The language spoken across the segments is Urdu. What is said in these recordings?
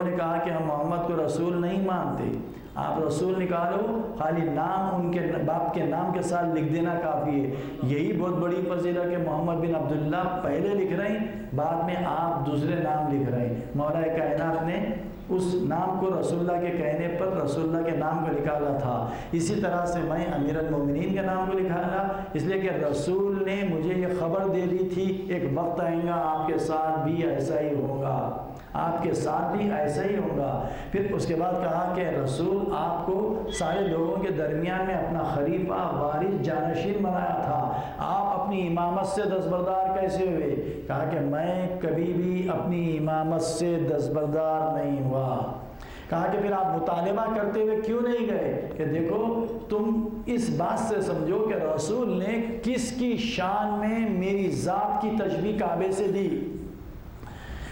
نے کہا کہ ہم محمد کو رسول نہیں مانتے، آپ رسول نکالو، خالی نام ان کے باپ کے نام کے ساتھ لکھ دینا کافی ہے۔ یہی بہت بڑی فضیلت کہ محمد بن عبداللہ پہلے لکھ رہے ہیں، بعد میں آپ دوسرے نام لکھ رہے ہیں۔ مولا کائنات نے اس نام کو رسول اللہ کے کہنے پر رسول اللہ کے نام کو نکالا تھا۔ اسی طرح سے میں امیر المومنین کے نام کو نکالا، اس لیے کہ رسول نے مجھے یہ خبر دے دی تھی ایک وقت آئے گا آپ کے ساتھ بھی ایسا ہی ہوگا، آپ کے ساتھ بھی ایسا ہی ہوگا۔ پھر اس کے بعد کہا کہ رسول آپ کو سارے لوگوں کے درمیان میں اپنا خلیفہ وارث جانشین بنایا تھا، آپ اپنی امامت سے دستبردار کیسے ہوئے؟ کہا کہ میں کبھی بھی اپنی امامت سے دستبردار نہیں ہوا۔ کہا کہ پھر آپ مطالبہ کرتے ہوئے کیوں نہیں گئے؟ کہ دیکھو تم اس بات سے سمجھو کہ رسول نے کس کی شان میں میری ذات کی تشبیہ کعبے سے دی۔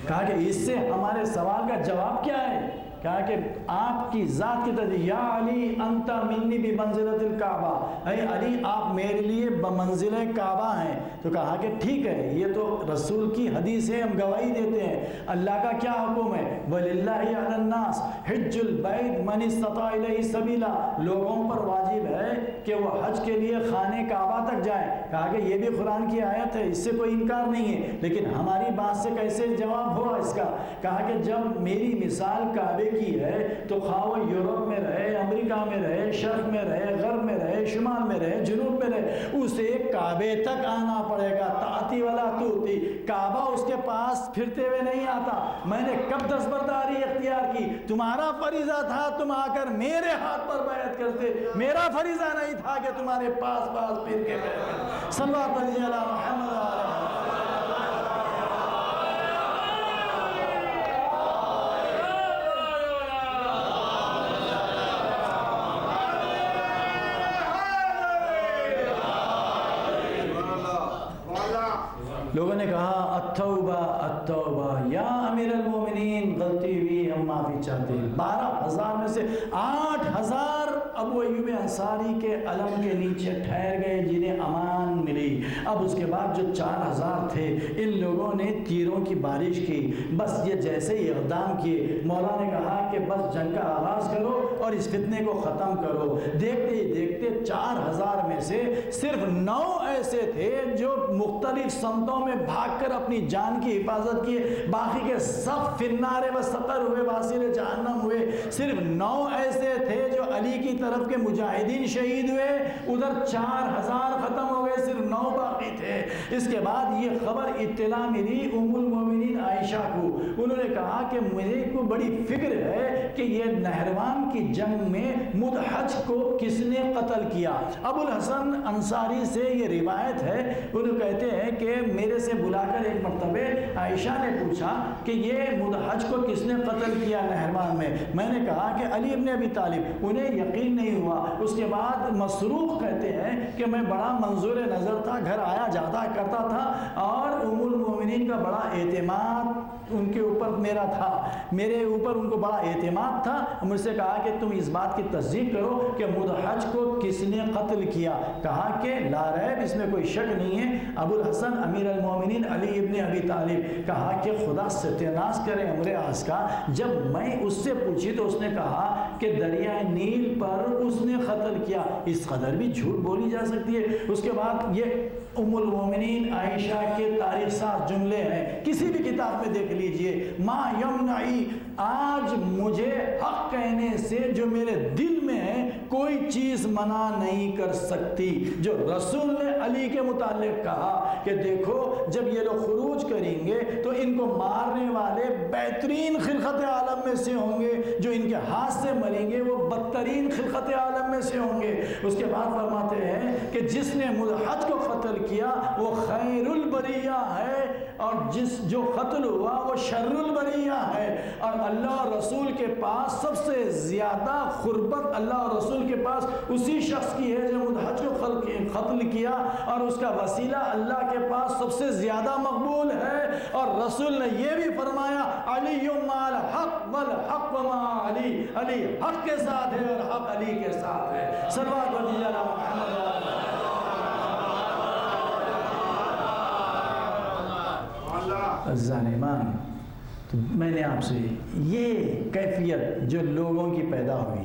کہا کہ اس سے ہمارے سوال کا جواب کیا ہے؟ کہا کہ آپ کی ذات کی تشبیہ، یا علی انت منی بمنزلۃ الکعبہ، اے علی آپ میرے لیے بمنزل کعبہ ہیں۔ تو کہا کہ ٹھیک ہے، یہ تو رسول کی حدیث ہے، ہم گواہی دیتے ہیں۔ اللہ کا کیا حکم ہے؟ وَلِلَّهِ عَلَى النَّاسِ حِجُّ الْبَيْتِ مَنِ اسْتَطَاعَ إِلَيْهِ سَبِيلًا، لوگوں پر واجب ہے کہ وہ حج کے لیے خانہ کعبہ تک جائیں۔ کہا کہ یہ بھی قرآن کی آیت ہے، اس سے کوئی انکار نہیں ہے، لیکن ہماری بات سے کیسے جواب ہوا اس کا؟ کہا کہ جب میری مثال کعبے کی ہے تو خواہ وہ یورپ میں رہے، امریکہ میں رہے، شرق میں رہے، غرب میں رہے، شمال میں رہے، جنوب میں رہے، اسے کعبے تک آنا پڑے گا۔ تاتی والا توتی، کعبہ اس کے پاس پھرتے ہوئے نہیں آتا۔ میں نے کب دستبرداری اختیار کی؟ تمہارا فریضہ تھا تم آ کر میرے ہاتھ پر بیعت کرتے، میرا فریضہ نہیں تھا کہ تمہارے پاس پھر کے بیعت۔ صلی اللہ علیہ محمد لوگوں نے کہا التوبہ التوبہ یا امیر المومنین، غلطی ہوئی، ہم معافی چاہتے ہیں۔ 12,000 میں سے 8,000 ابو ایوب انصاری کے علم کے نیچے ٹھہر گئے جنہیں امان ملی۔ اب اس کے بعد جو 4,000 تھے ان لوگوں نے تیروں کی بارش کی، بس یہ جیسے ہی اقدام کیے مولا نے کہا کہ بس جنگ کا آغاز کرو اور اس فتنے کو ختم کرو۔ دیکھتے ہی دیکھتے 4,000 میں سے صرف 9 ایسے تھے جو مختلف سمتوں میں بھاگ کر اپنی جان کی حفاظت کیے، باقی کے سب فی النار و سقر ہوئے، واصل جہنم ہوئے۔ صرف 9 ایسے تھے جو علی کی طرف کے مجاہدین شہید ہوئے، ادھر 4,000 ختم ہو گئے، صرف 9 باقی تھے۔ اس کے بعد یہ خبر اطلاع ملی ام المومنین عائشہ کو، انہوں نے کہا کہ مجھے کو بڑی فکر ہے کہ یہ نہروان کی جنگ میں مدحج کو کس نے قتل کیا۔ ابو الحسن انصاری سے یہ روایت ہے، انہوں کہتے ہیں کہ میرے سے بلا کر ایک مرتبہ عائشہ نے پوچھا کہ یہ مدحج کو کس نے قتل کیا نہروان میں؟ میں نے کہا کہ علی ابن ابی طالب۔ انہیں یقین نہیں ہوا۔ اس کے بعد مسروق کہتے ہیں کہ میں بڑا منظور نظر تھا، گھر آیا جاتا کرتا تھا اور ام المومنین کا بڑا اعتماد ان کے اوپر میرا تھا، میرے اوپر ان کو بڑا اعتماد تھا۔ مجھ سے کہا کہ تم اس بات کی تصدیق کرو کہ مدحج کو کس نے قتل کیا؟ کہا کہ لا ریب، اس میں کوئی شک نہیں ہے، ابو الحسن امیر المومنین علی ابن ابی طالب۔ کہا کہ خدا ستیاناز کرے امر آس کا، جب میں اس سے پوچھی تو اس نے کہا کہ دریائے نیل پر اس نے قتل کیا۔ اس قدر بھی جھوٹ بولی جا سکتی ہے؟ اس کے بعد یہ ام المومنین عائشہ کے تاریخ ساز جملے ہیں، کسی بھی کتاب میں دیکھ لیجئے، ما یمنعی، آج مجھے حق کہنے سے جو میرے دل میں ہے کوئی چیز منع نہیں کر سکتی۔ جو رسول نے علی کے متعلق کہا کہ دیکھو جب یہ لوگ خروج کریں گے تو ان کو مارنے والے بہترین خلقت عالم میں سے ہوں گے، جو ان کے ہاتھ سے مریں گے وہ بدترین خلقت عالم میں سے ہوں گے۔ اس کے بعد فرماتے ہیں کہ جس نے مدحج کو قتل کیا وہ خیر البریہ ہے، اور جو قتل ہوا وہ شر البریہ ہے۔ اور اللہ اور رسول کے پاس سب سے زیادہ قربت اللہ اور رسول کے پاس اسی شخص کی ہے جو مدحج کو قتل کیا، اور اس کا وسیلہ اللہ کے پاس سب سے زیادہ مقبول ہے۔ اور رسول نے یہ بھی فرمایا علی مع الحق والحق مع علی، علی حق کے ساتھ ہے اور حق علی کے ساتھ ہے۔ صلوات اللہ محمد الظالمان۔ تو میں نے آپ سے یہ کیفیت جو لوگوں کی پیدا ہوئی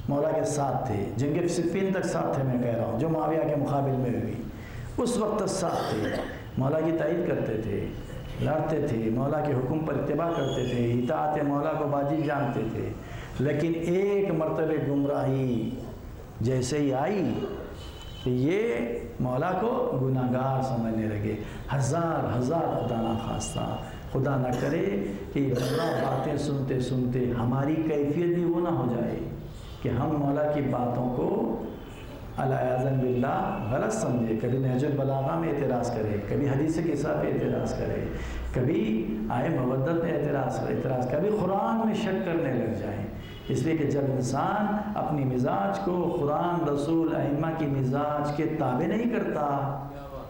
مولا کے ساتھ تھے، جنگ صفین تک ساتھ تھے، میں کہہ رہا ہوں جو معاویہ کے مقابل میں ہوئی، اس وقت تک ساتھ تھے، مولا کی تائید کرتے تھے، لڑتے تھے، مولا کے حکم پر اتباع کرتے تھے، اطاعت مولا کو واجب جانتے تھے، لیکن ایک مرتبہ گمراہی جیسے ہی آئی کہ یہ مولا کو گناہگار سمجھنے لگے، ہزار خدا نخواستہ، خدا نہ کرے کہ یہ گمراہ باتیں سنتے سنتے ہماری کیفیت بھی وہ نہ ہو جائے کہ ہم مولا کی باتوں کو علیاذن باللہ غلط سمجھے، کبھی نہج البلاغہ میں اعتراض کرے، کبھی حدیث قصہ پہ اعتراض کرے، کبھی آئے مودت میں اعتراض، کبھی قرآن میں شک کرنے لگ جائیں۔ اس لیے کہ جب انسان اپنی مزاج کو قرآن، رسول، ائمہ کی مزاج کے تابع نہیں کرتا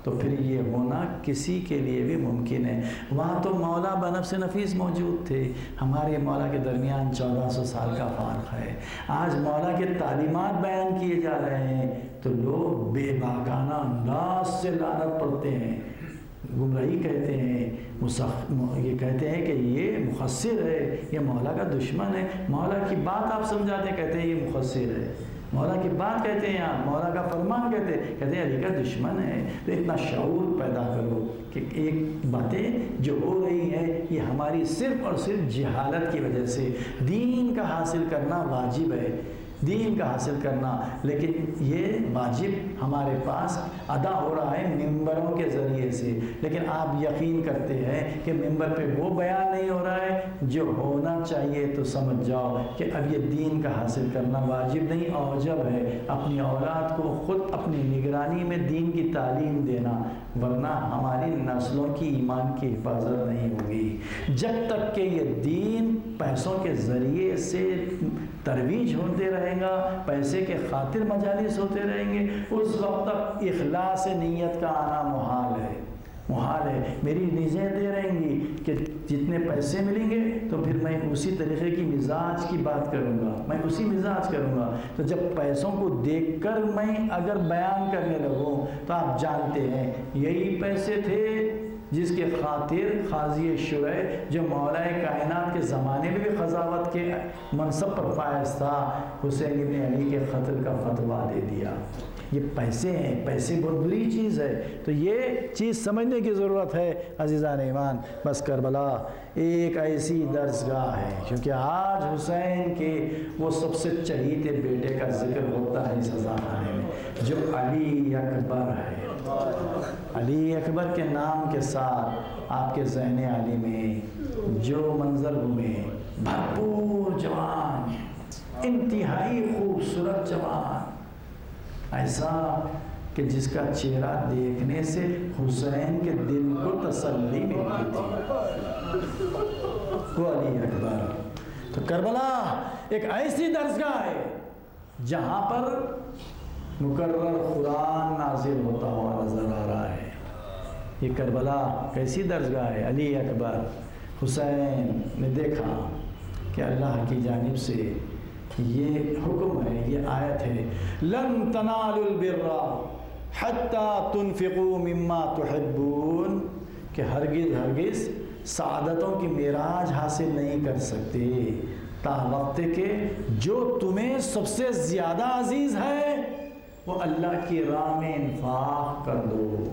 تو پھر یہ ہونا کسی کے لیے بھی ممکن ہے۔ وہاں تو مولا بنفس نفیس موجود تھے، ہمارے مولا کے درمیان 1400 سال کا فارق ہے۔ آج مولا کے تعلیمات بیان کیے جا رہے ہیں تو لوگ بے باکانہ انداز سے لعنت پڑھتے ہیں، گمراہی کہتے ہیں، یہ کہتے ہیں کہ یہ مخصر ہے، یہ مولا کا دشمن ہے۔ مولا کی بات آپ سمجھاتے ہیں، کہتے ہیں یہ مخصر ہے، مولا کی بات کہتے ہیں آپ، مولا کا فرمان کہتے ہیں علی کا دشمن ہے۔ تو اتنا شعور پیدا کرو کہ ایک باتیں جو ہو رہی ہیں یہ ہماری صرف اور صرف جہالت کی وجہ سے، دین کا حاصل کرنا واجب ہے، دین کا حاصل کرنا، لیکن یہ واجب ہمارے پاس ادا ہو رہا ہے ممبروں کے ذریعے سے، لیکن آپ یقین کرتے ہیں کہ ممبر پہ وہ بیان نہیں ہو رہا ہے جو ہونا چاہیے، تو سمجھ جاؤ کہ اب یہ دین کا حاصل کرنا واجب نہیں، اوجب ہے۔ اپنی اولاد کو خود اپنی نگرانی میں دین کی تعلیم دینا، ورنہ ہماری نسلوں کی ایمان کی حفاظت نہیں ہوگی۔ جب تک کہ یہ دین پیسوں کے ذریعے سے ترویج ہوتے رہیں گا، پیسے کے خاطر مجالس ہوتے رہیں گے، اس وقت تک اخلاص نیت کا آنا محال ہے۔ میری نیزیں دے رہیں گی کہ جتنے پیسے ملیں گے تو پھر میں اسی طریقے کی مزاج کی بات کروں گا، میں اسی مزاج کروں گا۔ تو جب پیسوں کو دیکھ کر میں اگر بیان کرنے لگوں تو آپ جانتے ہیں یہی پیسے تھے جس کے خاطر قاضی شرح جو مولا کائنات کے زمانے میں بھی قضاوت کے منصب پر فائز تھا، حسین ابن علی کے قتل کا فتویٰ دے دیا۔ یہ پیسے ہیں، پیسے بہت بری چیز ہے، تو یہ چیز سمجھنے کی ضرورت ہے عزیزان ایمان۔ بس کربلا ایک ایسی درسگاہ ہے، کیونکہ آج حسین کے وہ سب سے چہیتے بیٹے کا ذکر ہوتا ہے اس خانے میں، جو علی اکبر ہے۔ علی اکبر کے نام کے ساتھ آپ کے ذہن علی میں جو منظر گھومے، بھرپور جوان، انتہائی خوبصورت جوان، ایسا کہ جس کا چہرہ دیکھنے سے حسین کے دل کو تسلی ملتی تھی، وہ علی اکبر۔ تو کربلا ایک ایسی درسگاہ ہے جہاں پر مقرر قرآن نازل ہوتا ہوا نظر آ رہا ہے۔ یہ کربلا کیسی درسگاہ ہے؟ علی اکبر حسین نے دیکھا کہ اللہ کی جانب سے یہ حکم ہے، یہ آیت ہے، لن تنالوا البر حتی تنفقوا مما تحبون، کہ ہرگز سعادتوں کی معراج حاصل نہیں کر سکتے تا وقت کہ جو تمہیں سب سے زیادہ عزیز ہے وہ اللہ کی راہ میں انفاق کر دو۔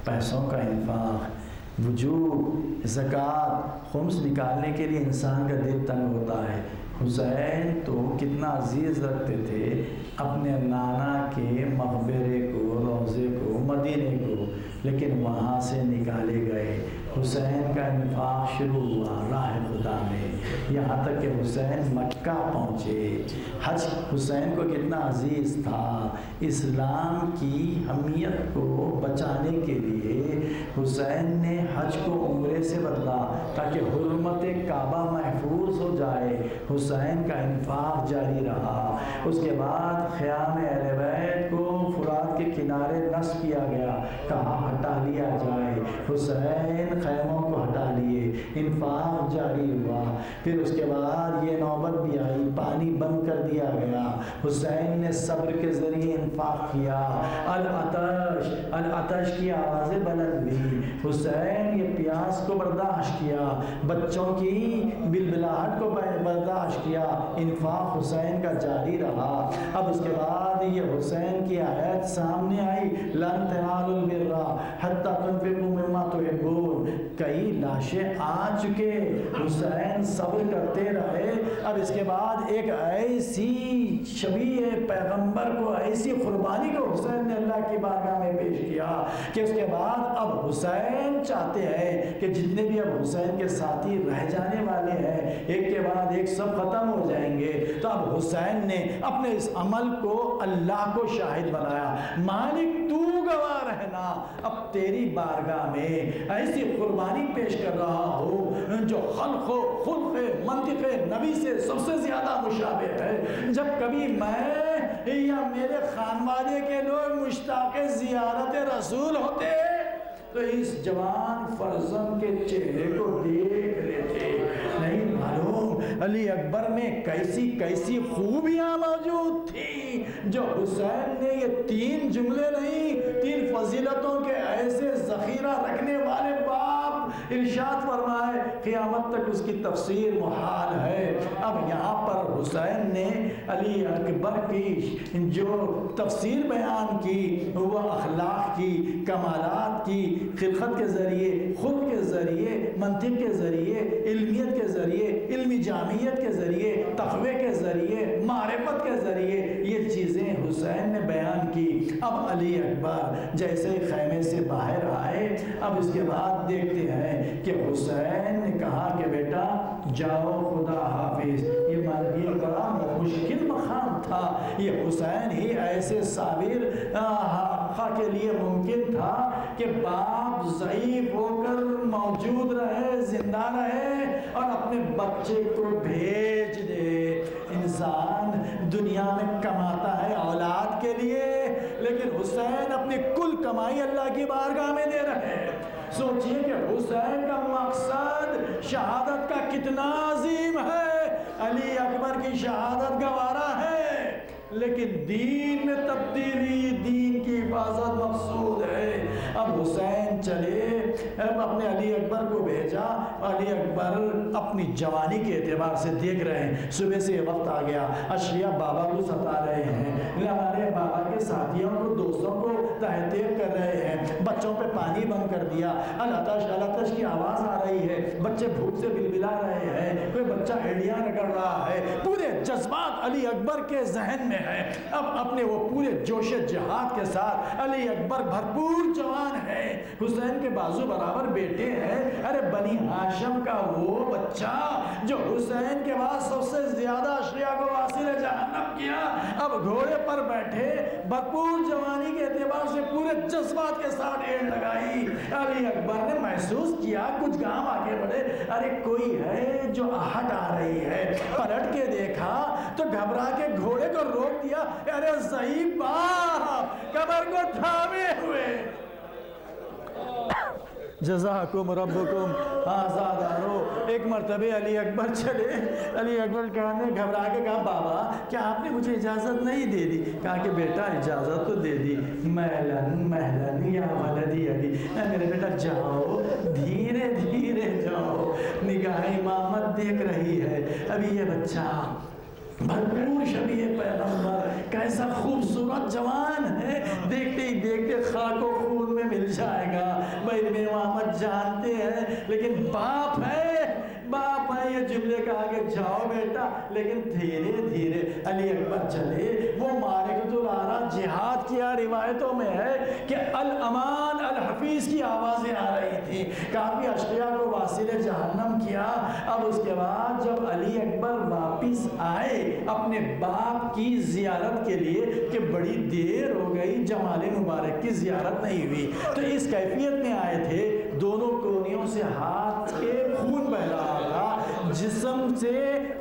پیسوں کا انفاق، وجوب، زکوٰۃ، خمس نکالنے کے لیے انسان کا دل تنگ ہوتا ہے۔ حسین تو کتنا عزیز رکھتے تھے اپنے نانا کے مقبرے کو، روضے کو، مدینے کو، لیکن وہاں سے نکالے گئے۔ حسین کا انفاق شروع ہوا راہ خدا میں، یہاں تک کہ حسین مکہ پہنچے۔ حج حسین کو کتنا عزیز تھا، اسلام کی حمیت کو بچانے کے لیے حسین نے حج کو عمرے سے بدلا تاکہ حرمت کعبہ محفوظ ہو جائے۔ حسین کا انفاق جاری رہا۔ اس کے بعد خیام اہل بیت کو فرات کے کنارے نصب کیا گیا، کہاں ہٹا لیا جائے، حسین خیموں کو ہٹا لیے، انفاق جاری ہوا۔ پھر اس کے بعد یہ نوبت بھی آئی، پانی بند کر دیا گیا، حسین نے صبر کے ذریعے انفاق کیا۔ العطش العطش کی آوازیں بلند ہوئی، حسین یہ پیاس کو برداشت کیا، بچوں کی بلبلاہٹ کو برداشت کیا، انفاق حسین کا جاری رہا۔ اب اس کے بعد یہ حسین کی آیت سامنے آئی، لن تنالوا البر حتی تنفقوا مما تحبون۔ کئی لاشیں آ چکے، حسین صبر کرتے رہے۔ اب اس کے بعد ایک ایسی شبیہ پیغمبر کو، ایسی قربانی کو حسین نے اللہ کی بارگاہ میں پیش کیا کہ اس کے بعد اب حسین چاہتے ہیں کہ جتنے بھی اب حسین کے ساتھی رہ جانے والے ہیں، ایک کے بعد ایک سب ختم ہو جائیں گے، تو اب حسین نے اپنے اس عمل کو اللہ کو شاہد بنایا، مالک تو گواہ رہنا، اب تیری بارگاہ میں ایسی قربانی پیش کر رہا ہوں جو خلق و خلق منطق نبی سے سب سے زیادہ مشابہ ہے۔ جب کبھی میں یا میرے خانوادے کے لوگ مشتاق زیارت رسول ہوتے تو اس جوان فرزند کے چہرے کو دیکھ لیتے۔ نہیں معلوم علی اکبر میں کیسی کیسی خوبیاں موجود تھیں جو حسین نے یہ تین جملے نہیں، تین فضیلتوں کے ایسے ذخیرہ رکھنے والے باپ ارشاد فرمائے قیامت تک اس کی تفسیر محال ہے۔ اب یہاں پر حسین نے علی اکبر کی جو تفسیر بیان کی وہ اخلاق کی، کمالات کی، خلقت کے ذریعے، خلق کے ذریعے، منطق کے ذریعے، علمیت کے ذریعے، علمی جامعیت کے ذریعے، تقوی کے ذریعے، معرفت کے ذریعے یہ چیزیں حسین نے بیان کی۔ اب علی اکبر جیسے خیمے سے باہر آئے، اب اس کے بعد دیکھتے ہیں کہ حسین نے کہا کہ بیٹا جاؤ خدا حافظ۔ یہ بڑا مشکل مقام تھا، یہ حسین ہی ایسے صابر آقا کے لیے ممکن تھا کہ باپ ضعیف ہو کر موجود رہے، زندہ رہے اور اپنے بچے کو بھیج دے۔ انسان دنیا میں کماتا ہے اولاد کے لیے، لیکن حسین اپنی کل کمائی اللہ کی بارگاہ میں دے رہے ہیں۔ سوچئے کہ حسین کا مقصد شہادت کا کتنا عظیم ہے۔ علی اکبر کی شہادت گوارا ہے، لیکن دین میں تبدیلی، دین کی حفاظت مقصود ہے۔ اب حسین چلے، اب اپنے علی اکبر کو بھیجا، علی اکبر اپنی جوانی کے اعتبار سے دیکھ رہے ہیں صبح سے وقت آ گیا، اشیاء بابا کو ستا رہے ہیں، ہمارے بابا کے ساتھیوں کو، دوستوں کو تحقیق کر رہے ہیں، بچوں پہ پانی بند کر دیا، العطش کی آواز آ رہی ہے، بچے بھوک سے بلبلا رہے ہیں، کوئی بچہ ایڑیاں رگڑ رہا ہے، پورے جذبات علی اکبر کے ذہن میں ہے۔ اب اپنے وہ پورے جوش جہاد کے ساتھ علی اکبر بھرپور جوان ہے، حسین کے بازو برابر بیٹے ہیں، ارے بنی ہاشم کا وہ بچہ جو حسین کے بعد سب سے زیادہ اشیاء کو واصل جہنم کیا، اب گھوڑے پر بیٹھے، بھرپور جوانی کے اعتبار سے پورے جذبات کے ساتھ ایڑ لگائی۔ علی اکبر نے محسوس کیا کچھ گام آگے بڑھے، ارے کوئی ہے جو آہٹ آ رہی ہے، پلٹ کے دیکھا تو گھبرا کے گھوڑے کو روک دیا، ارے ضعیف باپ کمر کو تھامے ہوئے۔ جزاکم ربکم آزادارو۔ ایک مرتبہ علی اکبر چلے، علی اکبر نے گھبرا کے کہا بابا کیا آپ نے مجھے اجازت نہیں دے دی؟ کہا کہ بیٹا اجازت تو دے دی، محلن یا ولدی علی، میرے بیٹا جاؤ، دھیرے دھیرے جاؤ، نگاہ امامت دیکھ رہی ہے، ابھی یہ بچہ بھرپور شبیہ پیغمبر، کیسا خوبصورت جوان ہے، دیکھتے ہی دیکھتے خاک و خون میں مل جائے گا۔ بھائی امامت جانتے ہیں لیکن باپ ہے یہ جملے کا آگے جاؤ بیٹا، لیکن دھیرے دھیرے علی اکبر چلے۔ وہ مارکۃ العرا جہاد کیا، روایتوں میں ہے کہ الامان الحفیظ کی آوازیں آ رہی تھی، کافی اشیاء کو واصل جہنم کیا۔ اب اس کے بعد جب علی اکبر واپس آئے اپنے باپ کی زیارت کے لیے کہ بڑی دیر ہو گئی، جمال مبارک کی زیارت نہیں ہوئی، تو اس کیفیت میں آئے تھے، دونوں کونیوں سے ہاتھ کے خون بہ رہا تھا، جسم سے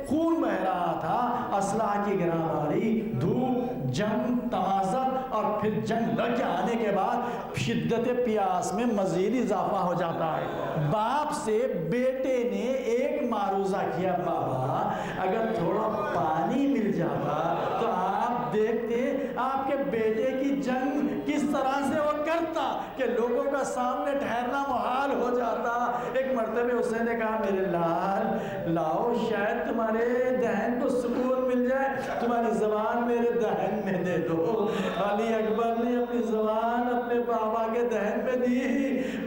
خون بہ رہا تھا، اسلحہ کی گراماری، دھوپ، جنگ، تمازت اور پھر جنگ لڑ کے آنے کے بعد شدت پیاس میں مزید اضافہ ہو جاتا ہے۔ باپ سے بیٹے نے ایک معروضہ کیا، بابا اگر تھوڑا پانی مل جاتا تو آپ دیکھتے آپ کے بیٹے کی جنگ کس طرح سے وہ کرتا کہ لوگوں کا سامنے ٹھہرنا محال ہو جاتا۔ ایک مرتبہ حسین نے کہا میرے لال لاؤ شاید تمہارے دہن کو سکون مل جائے، تمہاری زبان میرے دہن میں دے دو۔ علی اکبر نے اپنی زبان اپنے بابا کے دہن میں دی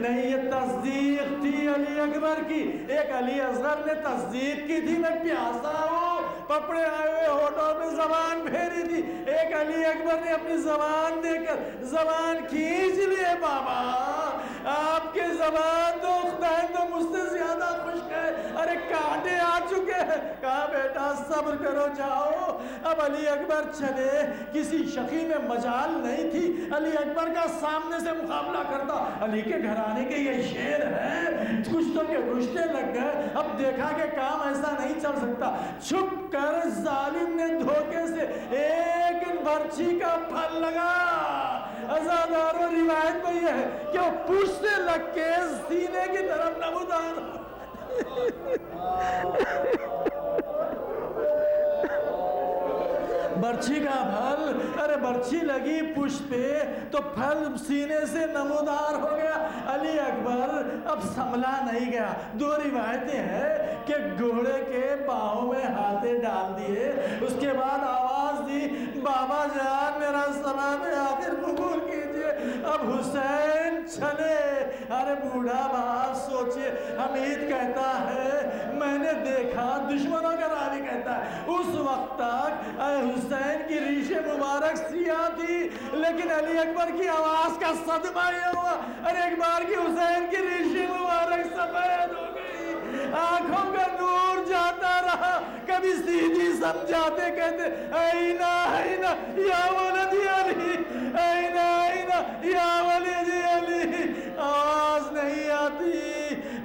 نہیں، یہ تصدیق تھی علی اکبر کی۔ ایک علی اصغر نے تصدیق کی تھی میں پیاسا ہوں، پپڑے آئے ہوئے ہونٹوں میں زبان پھیری تھی۔ ایک علی اکبر نے اپنی زبان دے کر زبان کھینچ لیے، بابا آپ کے زبان دوخت ہے تو مجھ سے زیادہ خشک ہے، ارے کانٹے آ چکے ہیں۔ کہا بیٹا صبر کرو جاؤ۔ اب علی اکبر چلے، کسی شقی میں مجال نہیں تھی علی اکبر کا سامنے سے مقابلہ کرتا۔ علی کے گھرانے کے یہ شیر ہیں، کچھ تو کہ رشتے لگ گئے، اب دیکھا کہ کام ایسا نہیں چل سکتا۔ چھپ کر ظالم نے دھوکے سے ایک برچھی کا پھل لگا۔ عزاداروں روایت میں یہ ہے کہ وہ پشت سے لگ کے سینے کی طرف نمودار برچھی کا پھل، ارے برچھی لگی پشت پہ تو پھل سینے سے نمودار ہو گیا۔ علی اکبر اب سنبھلا نہیں گیا۔ دو روایتیں ہیں کہ گھوڑے کے پاؤں میں ہاتھیں ڈال دیے، اس کے بعد آواز دی بابا جان میرا سلام آخر قبول کیجئے، اب حسین چلے۔ ارے بوڑھا باپ سوچے، حمید کہتا ہے میں نے دیکھا، دشمنوں کا راوی کہتا ہے اس وقت تک حسین کی ریش مبارک سیاہ تھی، لیکن علی اکبر کی آواز کا صدمہ یہ ہوا ارے ایک بار کی حسین کی ریش مبارک سفید ہو گئی، آنکھوں کا نور جاتا رہا، کبھی سیدھی سمجھاتے کہتے اینا اینا یا ولدی علی، اینا اینا یا ولدی علی، آواز نہیں آتی۔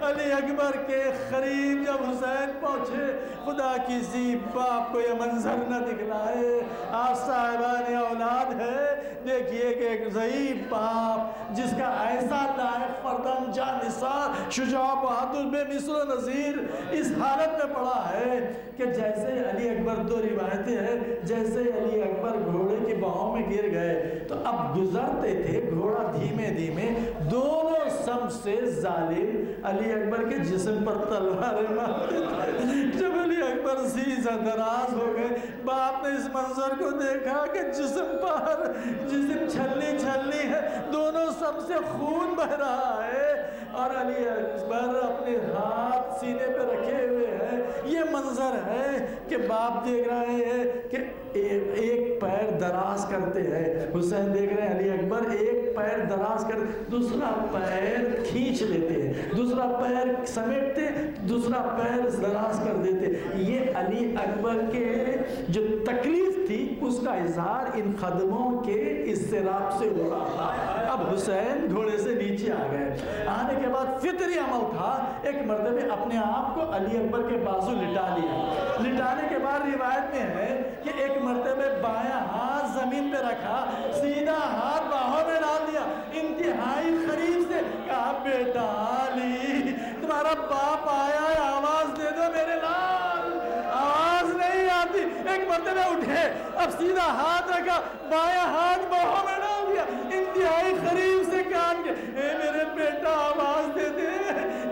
علی اکبر کے قریب جب حسین پہنچے، خدا کسی باپ کو یہ منظر نہ دکھلائے۔ آپ صاحبان اولاد ہے، دیکھیے کہ ایک ضعیف باپ جس کا ایسا لائق فردن جانثار شجاع بہادر بے مثل و نظیر اس حالت میں پڑا ہے کہ جیسے علی اکبر، دو روایتیں ہیں، جیسے علی اکبر گھوڑے کی باہوں میں گر گئے تو اب گزرتے تھے گھوڑا دھیمے دھیمے، دونوں سم سے ظالم علی اکبر کے جسم پر تلواریں مارتے تھے۔ جب علی اکبر سیدھا دراز ہو گئے، باپ نے اس منظر کو دیکھا کہ جسم پر جسم چھلنی چھلنی ہے، دونوں سم سے خون بہ رہا ہے اور علی اکبر اپنے ہاتھ سینے پہ رکھے ہوئے ہیں۔ یہ منظر ہے کہ باپ دیکھ رہے ہیں کہ ایک پیر دراز کرتے ہیں، حسین دیکھ رہے ہیں علی اکبر ایک پیر دراز کر دوسرا پیر کھینچ لیتے ہیں، دوسرا پیر سمیٹتے، دوسرا پیر دراز کر دیتے۔ یہ علی اکبر کے جو تکلیف تھی اس کا اظہار ان قدموں کے اضطراب سے ہو رہا تھا۔ اب حسین گھوڑے سے نیچے آ گئے، آنے کے بعد فطری عمل تھا، ایک مرتبہ اپنے آپ کو علی اکبر کے بازو لٹا لیا۔ لٹانے کے بعد روایت میں ہے کہ ایک مرتبہ بایاں ہاتھ زمین پہ رکھا، سیدھا ہاتھ باہوں میں ڈال دیا، انتہائی قریب سے کہا بیٹا علی تمہارا باپ آیا ہے، آواز دے دو میرے لال، آواز نہیں آتی۔ ایک مرتبہ اٹھے، اب سیدھا ہاتھ رکھا، بایاں ہاتھ باہوں میں ڈال دیا، انتہائی قریب سے کان کے اے میرے بیٹا آواز دے دے،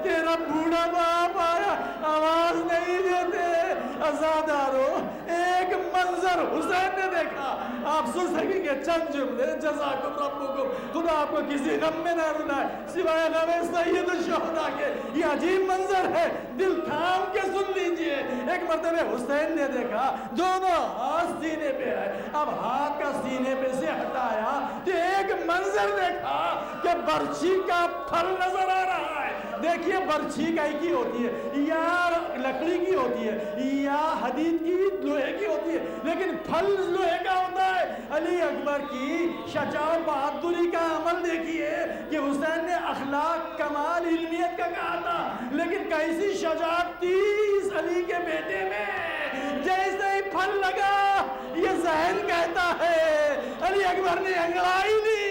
تیرا بوڑھا باپ آیا، آواز نہیں دیتے۔ عزادارو ایک منظر حسین نے دیکھا، آپ سن سکیں گے چند جملے، جزاکم ربکم، خدا آپ کو کسی غم میں نہ رلائے سوائے غم سید الشہداء کے۔ یہ عجیب منظر ہے، دل تھام کے سن لیجئے۔ ایک مرتبہ حسین نے دیکھا دونوں ہاتھ سینے پہ ہے، اب ہاتھ کا سینے پہ سے ہٹایا تو ایک منظر دیکھا کہ برچھی کا پھل نظر آ رہا ہے۔ دیکھیے برچھی کا ہی کی ہوتی ہے یا لکڑی کی ہوتی ہے یا حدید کی لوہے کی ہوتی ہے لیکن پھل لوہے کا ہوتا ہے۔ علی اکبر کی شجاعت بہادری کا عمل دیکھیے کہ حسین نے اخلاق کمال علمیت کا کہا تھا لیکن کیسی شجاعت تھی اس علی کے بیٹے میں، جیسے ہی پھل لگا یہ ذہن کہتا ہے علی اکبر نے انگڑائی لی،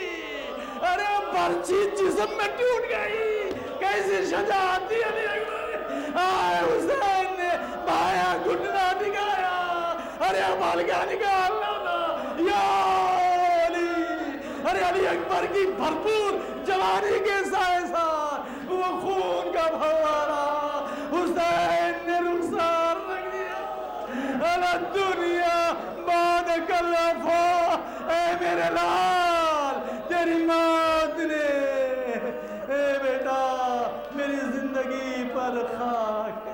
ارے برچی جسم میں ٹوٹ گئی، کیسی شجاعت تھی علی اکبر، آئے حسین نے بھایا گھٹنا دکھایا، ارے عمل کا نکالنا تھا یا علی، ارے علی اکبر کی بھرپور جوانی کے سائے ساتھ وہ خون کا بھوارا حسین نے رخسار رکھ دیا۔ الا دنیا بعد کلفا، اے میرے لال تیری موت نے، اے بیٹا میری زندگی پر خاک